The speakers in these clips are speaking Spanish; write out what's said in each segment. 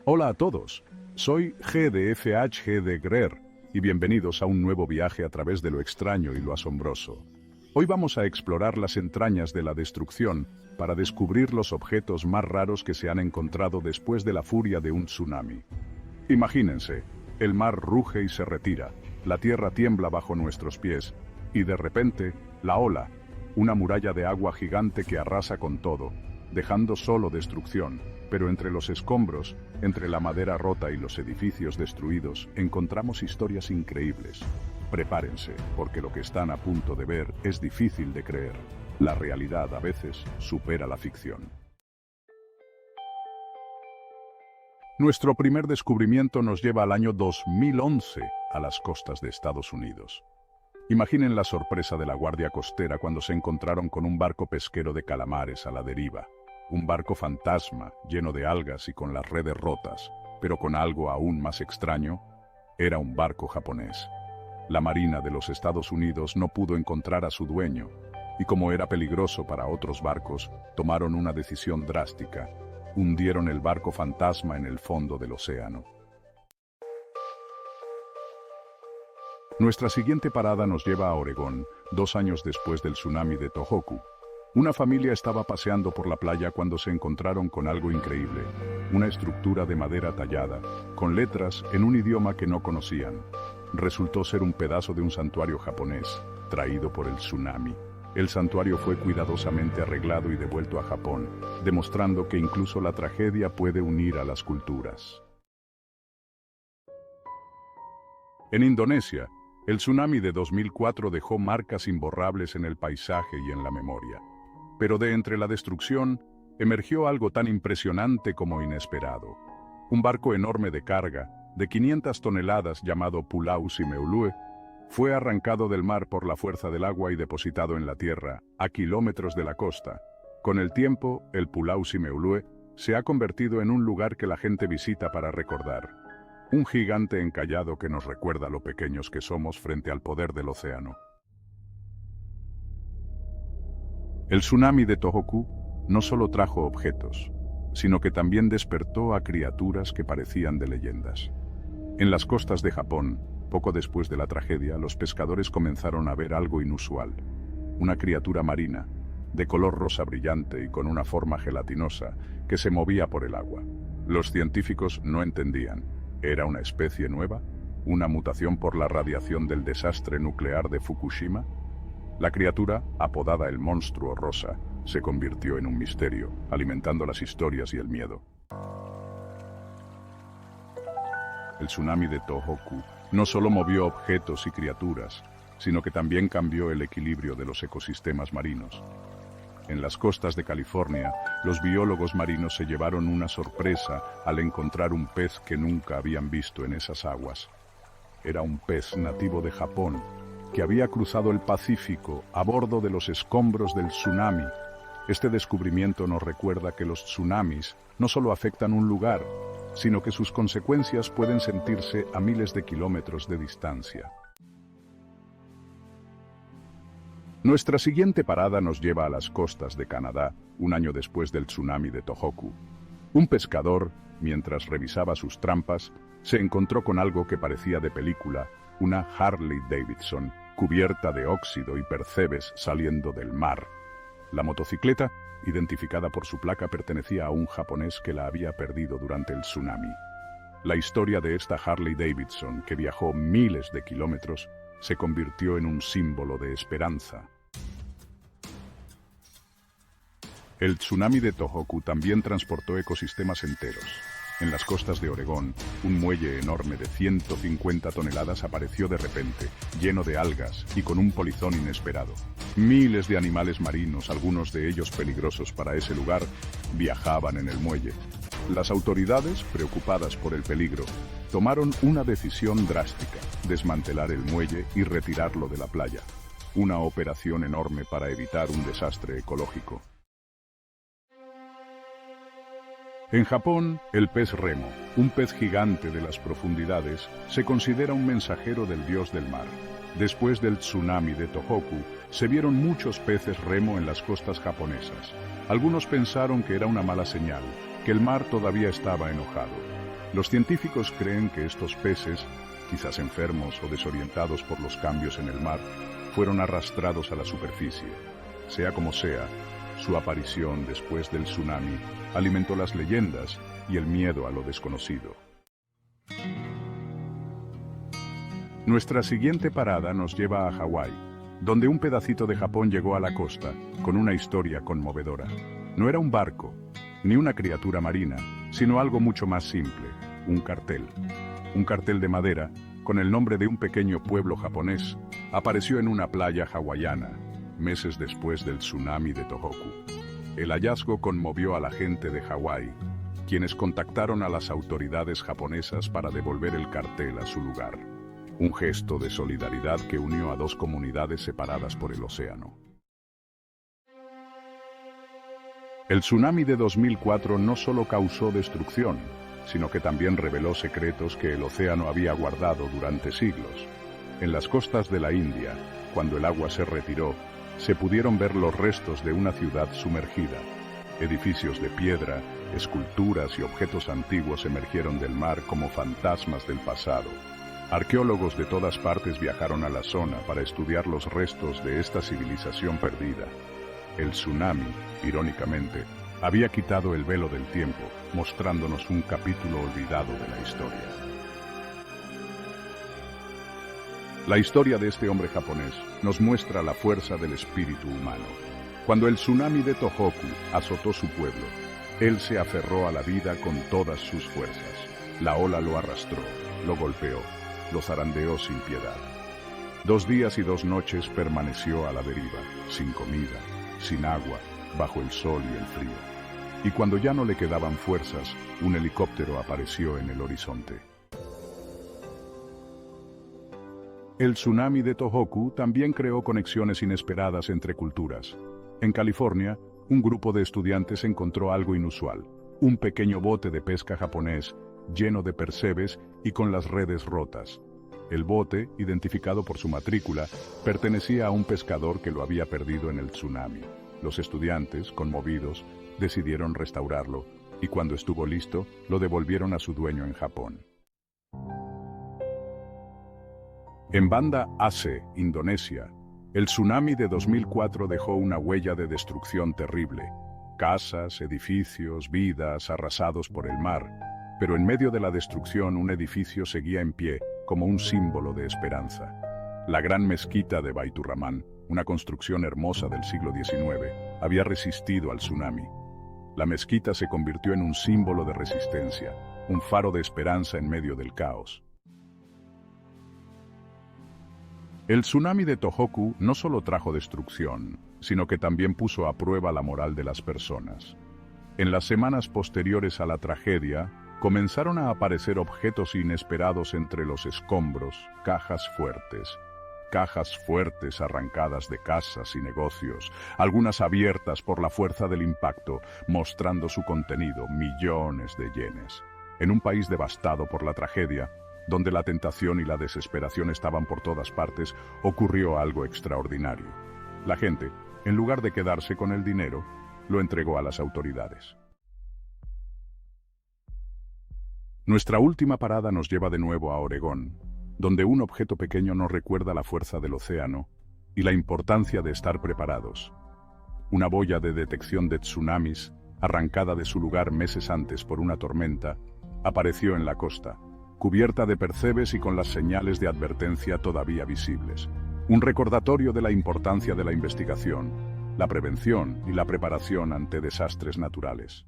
Hola a todos, soy GDFHG de Grer y bienvenidos a un nuevo viaje a través de lo extraño y lo asombroso. Hoy vamos a explorar las entrañas de la destrucción para descubrir los objetos más raros que se han encontrado después de la furia de un tsunami. Imagínense, el mar ruge y se retira, la tierra tiembla bajo nuestros pies y de repente, la ola, una muralla de agua gigante que arrasa con todo, dejando solo destrucción, pero entre los escombros, entre la madera rota y los edificios destruidos, encontramos historias increíbles. Prepárense, porque lo que están a punto de ver es difícil de creer. La realidad a veces supera la ficción. Nuestro primer descubrimiento nos lleva al año 2011, a las costas de Estados Unidos. Imaginen la sorpresa de la Guardia Costera cuando se encontraron con un barco pesquero de calamares a la deriva. Un barco fantasma, lleno de algas y con las redes rotas, pero con algo aún más extraño, era un barco japonés. La Marina de los Estados Unidos no pudo encontrar a su dueño, y como era peligroso para otros barcos, tomaron una decisión drástica: hundieron el barco fantasma en el fondo del océano. Nuestra siguiente parada nos lleva a Oregón, 2 años después del tsunami de Tohoku. Una familia estaba paseando por la playa cuando se encontraron con algo increíble, una estructura de madera tallada, con letras en un idioma que no conocían. Resultó ser un pedazo de un santuario japonés, traído por el tsunami. El santuario fue cuidadosamente arreglado y devuelto a Japón, demostrando que incluso la tragedia puede unir a las culturas. En Indonesia, el tsunami de 2004 dejó marcas imborrables en el paisaje y en la memoria. Pero de entre la destrucción, emergió algo tan impresionante como inesperado. Un barco enorme de carga, de 500 toneladas llamado Pulau Simeulue, fue arrancado del mar por la fuerza del agua y depositado en la tierra, a kilómetros de la costa. Con el tiempo, el Pulau Simeulue se ha convertido en un lugar que la gente visita para recordar. Un gigante encallado que nos recuerda lo pequeños que somos frente al poder del océano. El tsunami de Tohoku no solo trajo objetos, sino que también despertó a criaturas que parecían de leyendas. En las costas de Japón, poco después de la tragedia, los pescadores comenzaron a ver algo inusual. Una criatura marina, de color rosa brillante y con una forma gelatinosa, que se movía por el agua. Los científicos no entendían. ¿Era una especie nueva? ¿Una mutación por la radiación del desastre nuclear de Fukushima? La criatura, apodada el monstruo rosa, se convirtió en un misterio, alimentando las historias y el miedo. El tsunami de Tohoku no solo movió objetos y criaturas, sino que también cambió el equilibrio de los ecosistemas marinos. En las costas de California, los biólogos marinos se llevaron una sorpresa al encontrar un pez que nunca habían visto en esas aguas. Era un pez nativo de Japón, que había cruzado el Pacífico a bordo de los escombros del tsunami. Este descubrimiento nos recuerda que los tsunamis no solo afectan un lugar, sino que sus consecuencias pueden sentirse a miles de kilómetros de distancia. Nuestra siguiente parada nos lleva a las costas de Canadá, 1 año después del tsunami de Tohoku. Un pescador, mientras revisaba sus trampas, se encontró con algo que parecía de película: una Harley Davidson, cubierta de óxido y percebes saliendo del mar. La motocicleta, identificada por su placa, pertenecía a un japonés que la había perdido durante el tsunami. La historia de esta Harley Davidson, que viajó miles de kilómetros, se convirtió en un símbolo de esperanza. El tsunami de Tohoku también transportó ecosistemas enteros. En las costas de Oregón, un muelle enorme de 150 toneladas apareció de repente, lleno de algas y con un polizón inesperado. Miles de animales marinos, algunos de ellos peligrosos para ese lugar, viajaban en el muelle. Las autoridades, preocupadas por el peligro, tomaron una decisión drástica: desmantelar el muelle y retirarlo de la playa. Una operación enorme para evitar un desastre ecológico. En Japón, el pez remo, un pez gigante de las profundidades, se considera un mensajero del dios del mar. Después del tsunami de Tohoku, se vieron muchos peces remo en las costas japonesas. Algunos pensaron que era una mala señal, que el mar todavía estaba enojado. Los científicos creen que estos peces, quizás enfermos o desorientados por los cambios en el mar, fueron arrastrados a la superficie. Sea como sea, su aparición después del tsunami alimentó las leyendas y el miedo a lo desconocido. Nuestra siguiente parada nos lleva a Hawái, donde un pedacito de Japón llegó a la costa con una historia conmovedora. No era un barco, ni una criatura marina, sino algo mucho más simple, un cartel. Un cartel de madera, con el nombre de un pequeño pueblo japonés, apareció en una playa hawaiana, meses después del tsunami de Tohoku. El hallazgo conmovió a la gente de Hawái, quienes contactaron a las autoridades japonesas para devolver el cartel a su lugar. Un gesto de solidaridad que unió a dos comunidades separadas por el océano. El tsunami de 2004 no solo causó destrucción, sino que también reveló secretos que el océano había guardado durante siglos. En las costas de la India, cuando el agua se retiró, se pudieron ver los restos de una ciudad sumergida. Edificios de piedra, esculturas y objetos antiguos emergieron del mar como fantasmas del pasado. Arqueólogos de todas partes viajaron a la zona para estudiar los restos de esta civilización perdida. El tsunami, irónicamente, había quitado el velo del tiempo, mostrándonos un capítulo olvidado de la historia. La historia de este hombre japonés nos muestra la fuerza del espíritu humano. Cuando el tsunami de Tohoku azotó su pueblo, él se aferró a la vida con todas sus fuerzas. La ola lo arrastró, lo golpeó, lo zarandeó sin piedad. 2 días y 2 noches permaneció a la deriva, sin comida, sin agua, bajo el sol y el frío. Y cuando ya no le quedaban fuerzas, un helicóptero apareció en el horizonte. El tsunami de Tohoku también creó conexiones inesperadas entre culturas. En California, un grupo de estudiantes encontró algo inusual: un pequeño bote de pesca japonés, lleno de percebes y con las redes rotas. El bote, identificado por su matrícula, pertenecía a un pescador que lo había perdido en el tsunami. Los estudiantes, conmovidos, decidieron restaurarlo, y cuando estuvo listo, lo devolvieron a su dueño en Japón. En Banda Aceh, Indonesia, el tsunami de 2004 dejó una huella de destrucción terrible. Casas, edificios, vidas arrasados por el mar. Pero en medio de la destrucción un edificio seguía en pie, como un símbolo de esperanza. La gran mezquita de Baitur Rahman, una construcción hermosa del siglo XIX, había resistido al tsunami. La mezquita se convirtió en un símbolo de resistencia, un faro de esperanza en medio del caos. El tsunami de Tohoku no solo trajo destrucción, sino que también puso a prueba la moral de las personas. En las semanas posteriores a la tragedia, comenzaron a aparecer objetos inesperados entre los escombros, cajas fuertes arrancadas de casas y negocios, algunas abiertas por la fuerza del impacto, mostrando su contenido, millones de yenes. En un país devastado por la tragedia, donde la tentación y la desesperación estaban por todas partes, ocurrió algo extraordinario. La gente, en lugar de quedarse con el dinero, lo entregó a las autoridades. Nuestra última parada nos lleva de nuevo a Oregón, donde un objeto pequeño nos recuerda la fuerza del océano y la importancia de estar preparados. Una boya de detección de tsunamis, arrancada de su lugar meses antes por una tormenta, apareció en la costa, cubierta de percebes y con las señales de advertencia todavía visibles. Un recordatorio de la importancia de la investigación, la prevención y la preparación ante desastres naturales.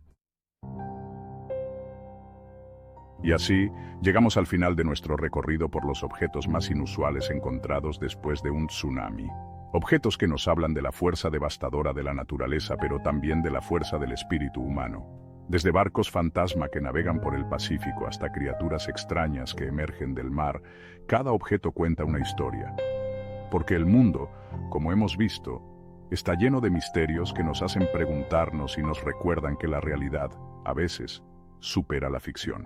Y así, llegamos al final de nuestro recorrido por los objetos más inusuales encontrados después de un tsunami. Objetos que nos hablan de la fuerza devastadora de la naturaleza, pero también de la fuerza del espíritu humano. Desde barcos fantasma que navegan por el Pacífico hasta criaturas extrañas que emergen del mar, cada objeto cuenta una historia. Porque el mundo, como hemos visto, está lleno de misterios que nos hacen preguntarnos y nos recuerdan que la realidad, a veces, supera la ficción.